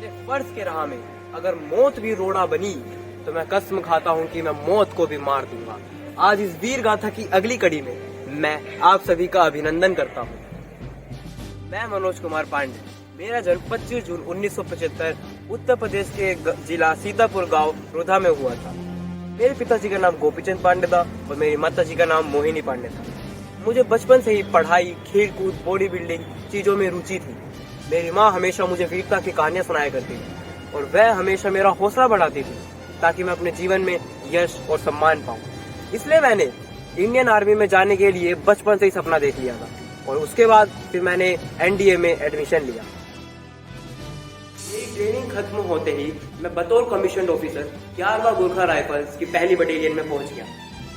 मेरे फर्ज के राह में अगर मौत भी रोड़ा बनी तो मैं कसम खाता हूँ कि मैं मौत को भी मार दूंगा। आज इस वीर गाथा की अगली कड़ी में मैं आप सभी का अभिनंदन करता हूँ। मैं मनोज कुमार पांडे। मेरा जन्म 25 जून 1975 उत्तर प्रदेश के जिला सीतापुर गांव रोधा में हुआ था। मेरे पिताजी का नाम गोपीचंद पांडे था और मेरी माताजी का नाम मोहिनी पांडे था। मुझे बचपन से ही पढ़ाई, खेल कूद, बॉडी बिल्डिंग चीजों में रुचि थी। मेरी माँ हमेशा मुझे वीरता की कहानियां सुनाया करती थी और वह हमेशा मेरा हौसला बढ़ाती थी ताकि मैं अपने जीवन में यश और सम्मान पाऊं। इसलिए मैंने इंडियन आर्मी में जाने के लिए बचपन से ही सपना देख लिया था और उसके बाद फिर मैंने एनडीए में एडमिशन लिया। मेरी ट्रेनिंग खत्म होते ही मैं बतौर कमीशन ऑफिसर 11वां गोरखा राइफल्स की पहली बटालियन में पहुंच गया।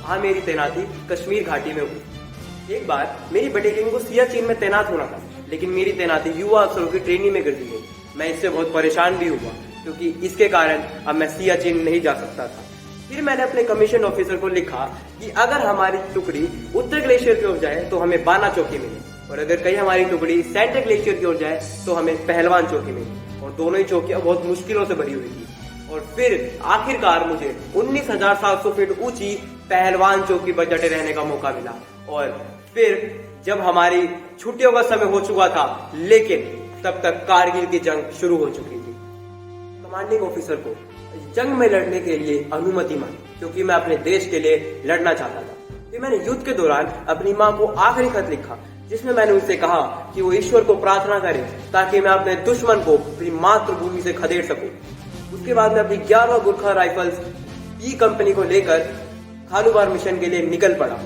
वहां मेरी तैनाती कश्मीर घाटी में हुई। एक बार मेरी बटालियन को सियाचिन में तैनात होना था, लेकिन मेरी तैनाती युवा अफसरों की ट्रेनिंग में कर दी गई। मैं इससे बहुत परेशान भी हुआ क्योंकि इसके कारण अब मैं सियाचिन नहीं जा सकता था। फिर मैंने अपने कमीशन ऑफिसर को लिखा कि अगर हमारी टुकड़ी उत्तर ग्लेशियर की ओर जाए तो हमें बाना चौकी मिली और अगर कहीं हमारी टुकड़ी सेंट्रल ग्लेशियर की ओर जाए तो हमें पहलवान चौकी मिली। और दोनों ही चौकियां बहुत मुश्किलों से भरी हुई थी और फिर आखिरकार मुझे 19,700 फीट ऊंची पहलवान चौकी पर डटे रहने का मौका मिला। और फिर जब हमारी छुट्टियों का समय हो चुका था, लेकिन तब तक कारगिल की जंग शुरू हो चुकी थी। कमांडिंग ऑफिसर को जंग में लड़ने के लिए अनुमति मांगी क्योंकि मैं अपने देश के लिए लड़ना चाहता था। फिर मैंने युद्ध के दौरान अपनी माँ को आखिरी खत लिखा जिसमें मैंने उनसे कहा कि वो ईश्वर को प्रार्थना करे ताकि मैं अपने दुश्मन को अपनी मातृभूमि से खदेड़ सकूं। उसके बाद मैं अपनी 11वां गोरखा राइफल्स ई कंपनी को लेकर खालूबार मिशन के लिए निकल पड़ा।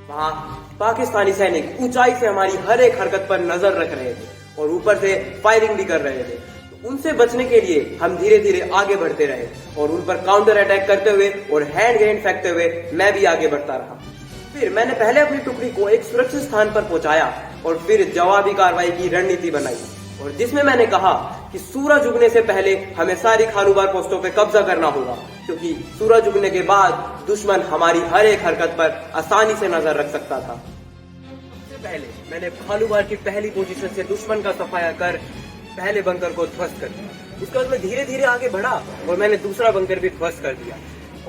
वहां पाकिस्तानी सैनिक ऊंचाई से हमारी हर एक हरकत पर नजर रख रहे थे और ऊपर से फायरिंग भी कर रहे थे। उनसे बचने के लिए हम धीरे धीरे आगे बढ़ते रहे और उन पर काउंटर अटैक करते हुए और हैंड ग्रेनेड फेंकते हुए मैं भी आगे बढ़ता रहा। फिर मैंने पहले अपनी टुकड़ी को एक सुरक्षित स्थान पर पहुंचाया और फिर जवाबी कार्रवाई की रणनीति बनाई और जिसमें मैंने कहा कि सूरज उगने से पहले हमें सारी खालूबार पोस्टों पर कब्जा करना होगा क्योंकि सूरज उगने के बाद दुश्मन हमारी हर एक हरकत पर आसानी से नजर रख सकता था। सबसे पहले मैंने खालूबार की पहली पोजीशन से दुश्मन का सफाया कर पहले बंकर को ध्वस्त कर दिया। उसके बाद मैं धीरे धीरे आगे बढ़ा और मैंने दूसरा बंकर भी ध्वस्त कर दिया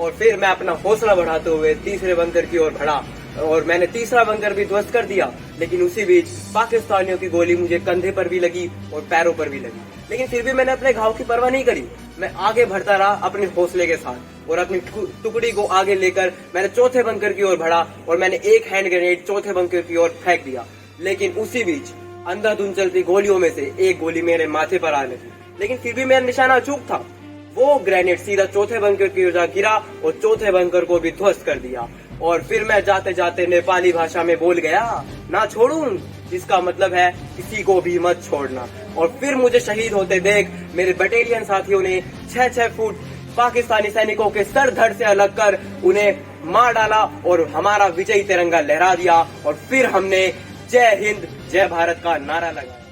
और फिर मैं अपना हौसला बढ़ाते हुए तीसरे बंकर की ओर बढ़ा और मैंने तीसरा बंकर भी ध्वस्त कर दिया। लेकिन उसी बीच पाकिस्तानियों की गोली मुझे कंधे पर भी लगी और पैरों पर भी लगी, लेकिन फिर भी मैंने अपने घाव की परवाह नहीं करी। मैं आगे बढ़ता रहा अपने हौसले के साथ और अपनी टुकड़ी को आगे लेकर मैंने चौथे बंकर की ओर बढ़ा और मैंने एक हैंड ग्रेनेड चौथे बंकर की ओर फेंक दिया। लेकिन उसी बीच अंधाधुंध चलती गोलियों में से एक गोली मेरे माथे पर आने लगी, लेकिन फिर भी मेरा निशाना चूक था। वो ग्रेनेड सीधा चौथे बंकर की ओर गिरा और चौथे बंकर को भी ध्वस्त कर दिया। और फिर मैं जाते जाते नेपाली भाषा में बोल गया, ना छोड़ूं, जिसका मतलब है किसी को भी मत छोड़ना। और फिर मुझे शहीद होते देख मेरे बटालियन साथियों ने 6-6 फुट पाकिस्तानी सैनिकों के सर धड़ से अलग कर उन्हें मार डाला और हमारा विजयी तिरंगा लहरा दिया और फिर हमने जय हिंद जय भारत का नारा लगाया।